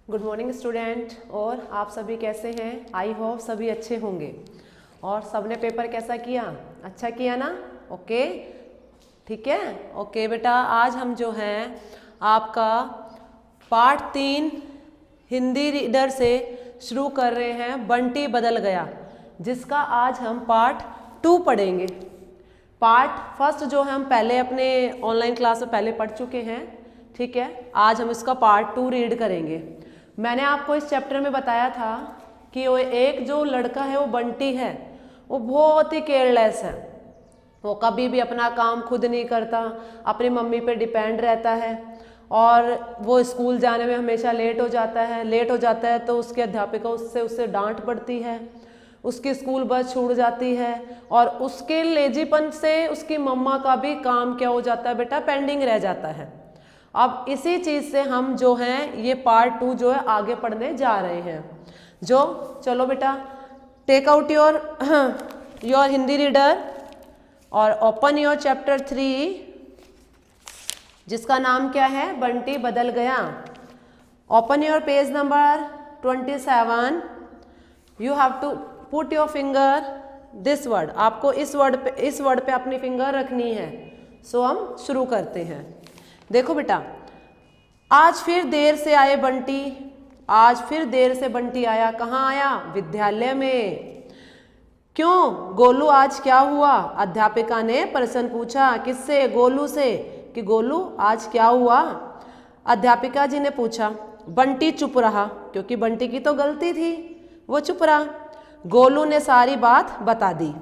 Good morning student. और आप सभी कैसे हैं? आई होप सभी अच्छे होंगे। और सबने पेपर कैसा किया? अच्छा किया ना? ओके, ठीक है। ओके बेटा, आज हम जो हैं आपका पार्ट 3 हिंदी रीडर से शुरू कर रहे हैं, बंटी बदल गया, जिसका आज हम पार्ट 2 पढ़ेंगे। पार्ट फर्स्ट जो है हम पहले अपने ऑनलाइन क्लास में पहले पढ़ चुके हैं, ठीक है। आज हम इसका पार्ट 2 रीड करेंगे। मैंने आपको इस चैप्टर में बताया था कि वो एक जो लड़का है वो बंटी है, वो बहुत ही केयरलेस है। वो कभी भी अपना काम खुद नहीं करता, अपनी मम्मी पे डिपेंड रहता है और वो स्कूल जाने में हमेशा लेट हो जाता है तो उसके अध्यापिका उससे डांट पड़ती है, उसकी स्कूल बस छूट जाती है और उसके लेजीपन से उसकी मम्मा का भी काम क्या हो जाता है बेटा, पेंडिंग रह जाता है। अब इसी चीज़ से हम जो हैं ये पार्ट 2 जो है आगे पढ़ने जा रहे हैं। जो चलो बेटा, take out your Hindi reader और ओपन योर चैप्टर 3, जिसका नाम क्या है, बंटी बदल गया। Open your page number 27। You have to put your finger this word. आपको इस वर्ड पे अपनी फिंगर रखनी है। सो हम शुरू करते हैं। देखो बेटा, आज फिर देर से आए बंटी। आज फिर देर से बंटी आया। कहाँ आया? विद्यालय में। क्यों गोलू, आज क्या हुआ? अध्यापिका ने प्रश्न पूछा। किससे? गोलू से। कि गोलू आज क्या हुआ? अध्यापिका जी ने पूछा। बंटी चुप रहा, क्योंकि बंटी की तो गलती थी, वो चुप रहा। गोलू ने सारी बात बता दी।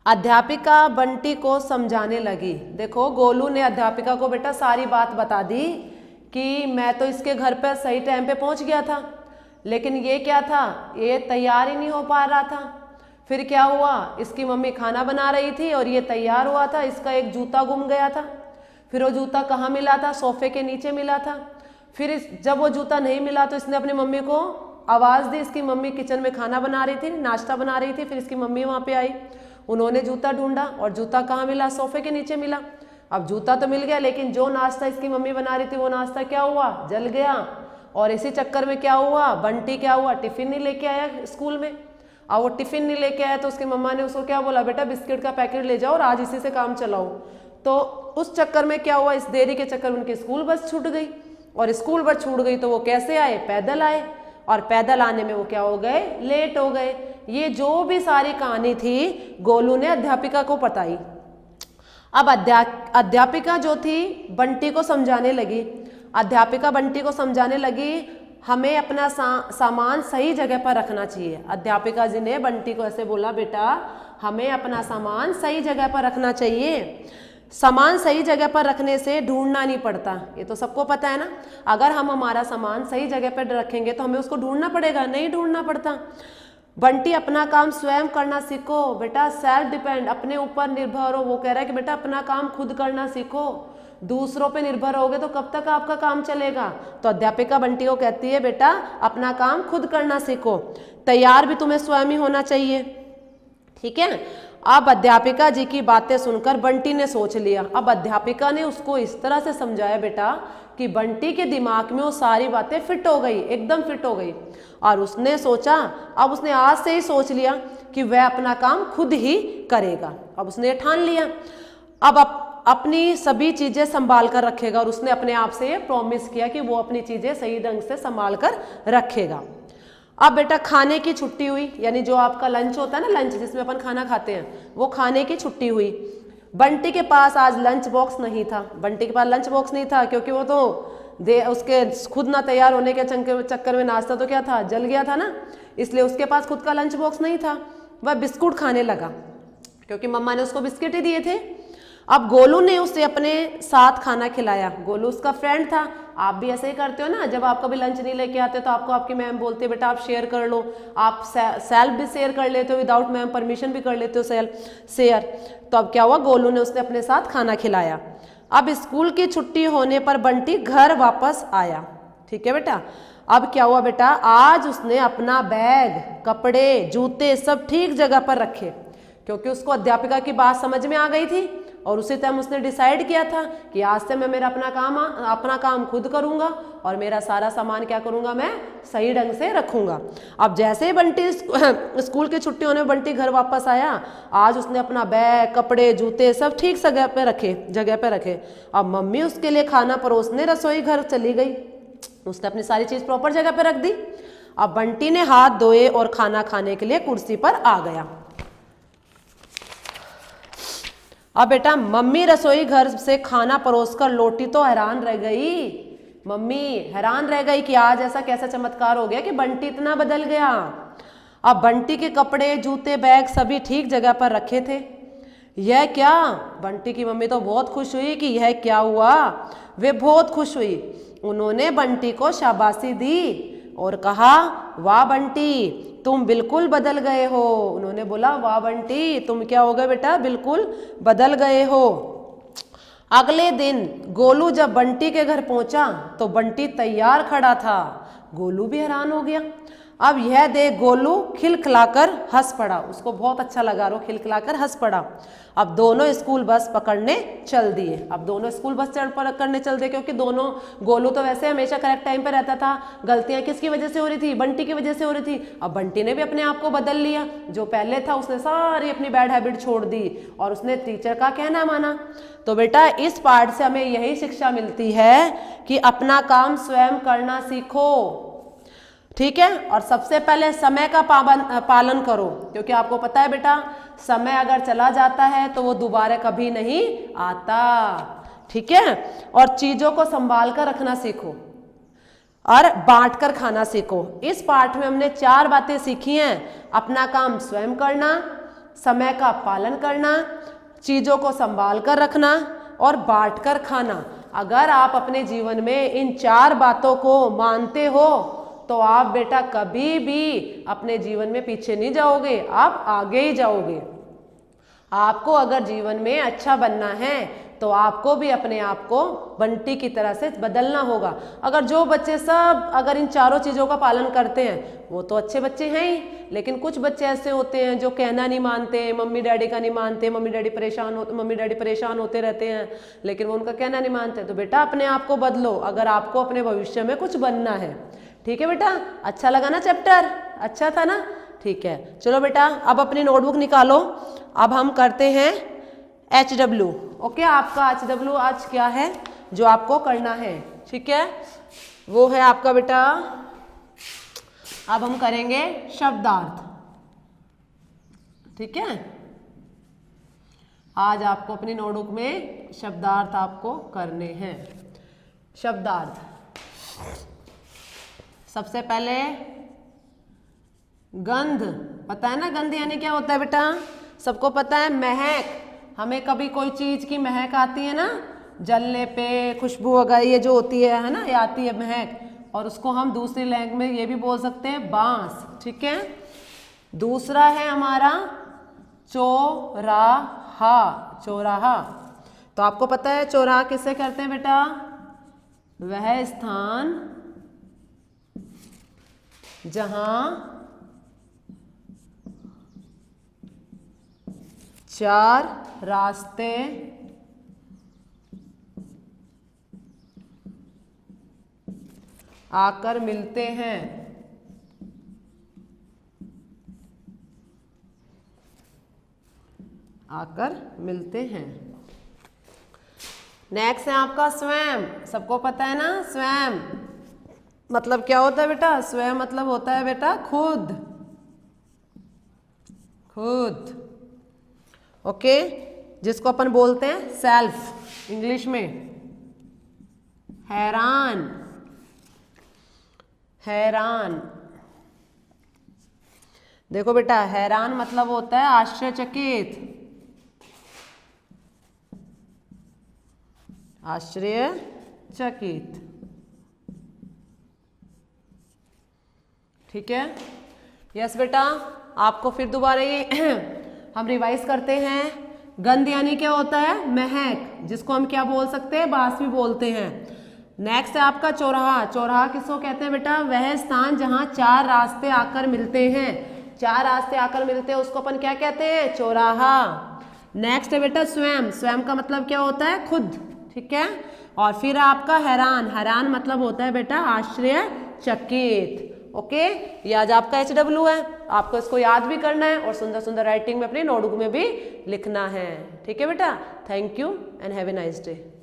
अध्यापिका बंटी को समझाने लगी। देखो, गोलू ने अध्यापिका को बेटा सारी बात बता दी कि मैं तो इसके घर पर सही टाइम पे पहुंच गया था, लेकिन ये क्या था, ये तैयार ही नहीं हो पा रहा था। फिर क्या हुआ, इसकी मम्मी खाना बना रही थी और ये तैयार हुआ था, इसका एक जूता गुम गया था। फिर वो जूता कहाँ मिला था? सोफे के नीचे मिला था। फिर जब वो जूता नहीं मिला तो इसने अपनी मम्मी को आवाज़ दी। इसकी मम्मी किचन में खाना बना रही थी, नाश्ता बना रही थी। फिर इसकी मम्मी वहाँ पे आई, उन्होंने जूता ढूंढा और जूता कहाँ मिला? सोफे के नीचे मिला। अब जूता तो मिल गया, लेकिन जो नाश्ता इसकी मम्मी बना रही थी वो नाश्ता क्या हुआ? जल गया। और इसी चक्कर में क्या हुआ, बंटी क्या हुआ, टिफिन नहीं लेके आया स्कूल में। अब वो टिफिन नहीं लेके आया तो उसकी मम्मा ने उसको क्या बोला, बेटा बिस्किट का पैकेट ले जाओ और आज इसी से काम चलाओ। तो उस चक्कर में क्या हुआ, इस देरी के चक्कर में उनकी स्कूल बस छूट गई। और स्कूल बस छूट गई तो वो कैसे आए? पैदल आए। और पैदल आने में वो क्या हो गए? लेट हो गए। ये जो भी सारी कहानी थी गोलू ने अध्यापिका को बताई। अब अध्यापिका जो थी बंटी को समझाने लगी। अध्यापिका बंटी को समझाने लगी, हमें अपना सामान सही जगह पर रखना चाहिए। अध्यापिका जी ने बंटी को ऐसे बोला, बेटा हमें अपना सामान सही जगह पर रखना चाहिए। सामान सही जगह पर रखने से ढूंढना नहीं पड़ता, ये तो सबको पता है ना। अगर हम हमारा सामान सही जगह पर रखेंगे तो हमें उसको ढूंढना पड़ेगा, नहीं ढूंढना पड़ता। बंटी अपना काम स्वयं करना सीखो बेटा, सेल्फ डिपेंड, अपने ऊपर निर्भर हो। वो कह रहा है कि बेटा अपना काम खुद करना सीखो, दूसरों पे निर्भर होगे तो कब तक आपका काम चलेगा। तो अध्यापिका बंटी को कहती है, बेटा अपना काम खुद करना सीखो, तैयार भी तुम्हें स्वयं ही होना चाहिए, ठीक है। अब अध्यापिका जी की बातें सुनकर बंटी ने सोच लिया। अब अध्यापिका ने उसको इस तरह से समझाया बेटा कि बंटी के दिमाग में वो सारी बातें फिट हो गई, एकदम फिट हो गई। और उसने सोचा, अब उसने आज से ही सोच लिया कि वह अपना काम खुद ही करेगा। अब उसने ठान लिया, अब अपनी सभी चीजें संभाल कर रखेगा। और उसने अपने आप से ये प्रॉमिस किया कि वो अपनी चीजें सही ढंग से संभाल कर रखेगा। अब बेटा खाने की छुट्टी हुई, यानी जो आपका लंच होता है ना, लंच जिसमें अपन खाना खाते हैं, वो खाने की छुट्टी हुई। बंटी के पास आज लंच बॉक्स नहीं था। बंटी के पास लंच बॉक्स नहीं था क्योंकि वो तो उसके खुद ना तैयार होने के चक्कर में नाश्ता तो क्या था, जल गया था ना, इसलिए उसके पास खुद का लंच बॉक्स नहीं था। वह बिस्कुट खाने लगा क्योंकि मम्मा ने उसको बिस्किट ही दिए थे। अब गोलू ने उसे अपने साथ खाना खिलाया। गोलू उसका फ्रेंड था। आप भी ऐसे ही करते हो ना, जब आप कभी लंच नहीं लेके आते तो आपको आपकी मैम बोलती है बेटा आप शेयर कर लो। आप सेल्फ भी शेयर कर लेते हो, विदाउट मैम परमिशन भी कर लेते हो शेयर। तो अब क्या हुआ, गोलू ने उसने अपने साथ खाना खिलाया। अब स्कूल की छुट्टी होने पर बंटी घर वापस आया, ठीक है बेटा। अब क्या हुआ बेटा, आज उसने अपना बैग, कपड़े, जूते सब ठीक जगह पर रखे, क्योंकि उसको अध्यापिका की बात समझ में आ गई थी। और उसी टाइम उसने डिसाइड किया था कि आज से मैं मेरा अपना काम खुद करूंगा और मेरा सारा सामान क्या करूंगा, मैं सही ढंग से रखूंगा। अब जैसे ही बंटी स्कूल की छुट्टी होने में बंटी घर वापस आया, आज उसने अपना बैग, कपड़े, जूते सब ठीक जगह पे रखे। अब मम्मी उसके लिए खाना परोसने रसोई घर चली गई। उसने अपनी सारी चीज प्रॉपर जगह पे रख दी। अब बंटी ने हाथ धोए और खाना खाने के लिए कुर्सी पर आ गया। अब बेटा मम्मी रसोई घर से खाना परोसकर लौटी तो हैरान रह गई। मम्मी हैरान रह गई कि आज ऐसा कैसा चमत्कार हो गया कि बंटी इतना बदल गया। अब बंटी के कपड़े, जूते, बैग सभी ठीक जगह पर रखे थे। यह क्या? बंटी की मम्मी तो बहुत खुश हुई कि यह क्या हुआ। वे बहुत खुश हुई। उन्होंने बंटी को शाबाशी दी और कहा, वाह बंटी, तुम बिल्कुल बदल गए हो। उन्होंने बोला, वाह बंटी, तुम क्या हो गए बेटा, बिल्कुल बदल गए हो। अगले दिन गोलू जब बंटी के घर पहुंचा तो बंटी तैयार खड़ा था। गोलू भी हैरान हो गया। अब यह देख गोलू खिलखिलाकर हंस पड़ा। उसको बहुत अच्छा लगा, वो खिलखिलाकर हंस पड़ा। अब दोनों स्कूल बस पकड़ने चल दिए। पकड़ने चल दिए क्योंकि दोनों, गोलू तो वैसे हमेशा करेक्ट टाइम पे रहता था। गलतियां किसकी वजह से हो रही थी? बंटी की वजह से हो रही थी। अब बंटी ने भी अपने आप को बदल लिया। जो पहले था उसने सारी अपनी बैड हैबिट छोड़ दी और उसने टीचर का कहना माना। तो बेटा इस पाठ से हमें यही शिक्षा मिलती है कि अपना काम स्वयं करना सीखो, ठीक है। और सबसे पहले समय का पालन करो, क्योंकि आपको पता है बेटा समय अगर चला जाता है तो वो दोबारा कभी नहीं आता, ठीक है। और चीजों को संभाल कर रखना सीखो और बांट कर खाना सीखो। इस पाठ में हमने 4 बातें सीखी हैं। अपना काम स्वयं करना, समय का पालन करना, चीजों को संभाल कर रखना और बांट कर खाना। अगर आप अपने जीवन में इन 4 बातों को मानते हो तो आप बेटा कभी भी अपने जीवन में पीछे नहीं जाओगे, आप आगे ही जाओगे। आपको अगर जीवन में अच्छा बनना है तो आपको भी अपने आप को बंटी की तरह से बदलना होगा। अगर जो बच्चे सब अगर इन 4 चीज़ों का पालन करते हैं वो तो अच्छे बच्चे हैं ही, लेकिन कुछ बच्चे ऐसे होते हैं जो कहना नहीं मानते, मम्मी डैडी का नहीं मानते, मम्मी डैडी परेशान होते रहते हैं, लेकिन वो उनका कहना नहीं मानते। तो बेटा अपने आप को बदलो अगर आपको अपने भविष्य में कुछ बनना है, ठीक है बेटा। अच्छा लगा ना चैप्टर? अच्छा था ना? ठीक है, चलो बेटा अब अपनी नोटबुक निकालो। अब हम करते हैं HW। ओके, आपका HW आज क्या है जो आपको करना है, ठीक है, वो है आपका बेटा, अब हम करेंगे शब्दार्थ, ठीक है। आज आपको अपनी नोटबुक में शब्दार्थ आपको करने हैं। शब्दार्थ, सबसे पहले गंध, पता है ना गंध यानी क्या होता है बेटा? सबको पता है, महक। हमें कभी कोई चीज की महक आती है ना, जलने पे खुशबू वगैरह ये जो होती है ना, ये आती है महक, और उसको हम दूसरी लैंग्वेज में ये भी बोल सकते हैं बांस, ठीक है। दूसरा है हमारा चौराहा। चौराहा, तो आपको पता है चौराहा किससे करते हैं बेटा? वह स्थान जहां 4 रास्ते आकर मिलते हैं। आकर मिलते हैं। नेक्स्ट है आपका स्वयं। सबको पता है ना स्वयं मतलब क्या होता है बेटा? स्वयं मतलब होता है बेटा खुद, खुद, ओके, जिसको अपन बोलते हैं सेल्फ इंग्लिश में। हैरान, हैरान, देखो बेटा हैरान मतलब होता है आश्चर्यचकित, आश्चर्यचकित, ठीक है। यस बेटा, आपको फिर दोबारा ये हम रिवाइज करते हैं। गंध यानी क्या होता है? महक, जिसको हम क्या बोल सकते हैं? बांस भी बोलते हैं। नेक्स्ट है आपका चौराहा। चौराहा किसको कहते हैं बेटा? वह स्थान जहां 4 रास्ते आकर मिलते हैं। 4 रास्ते आकर मिलते हैं उसको अपन क्या कहते हैं? चौराहा। नेक्स्ट है बेटा स्वयं, स्वयं का मतलब क्या होता है खुद, ठीक है। और फिर आपका हैरान, हैरान मतलब होता है बेटा आश्चर्यचकित, ओके। ये आज आपका HW है, आपको इसको याद भी करना है और सुंदर सुंदर राइटिंग में अपनी नोटबुक में भी लिखना है, ठीक है बेटा। Thank you and have a nice day.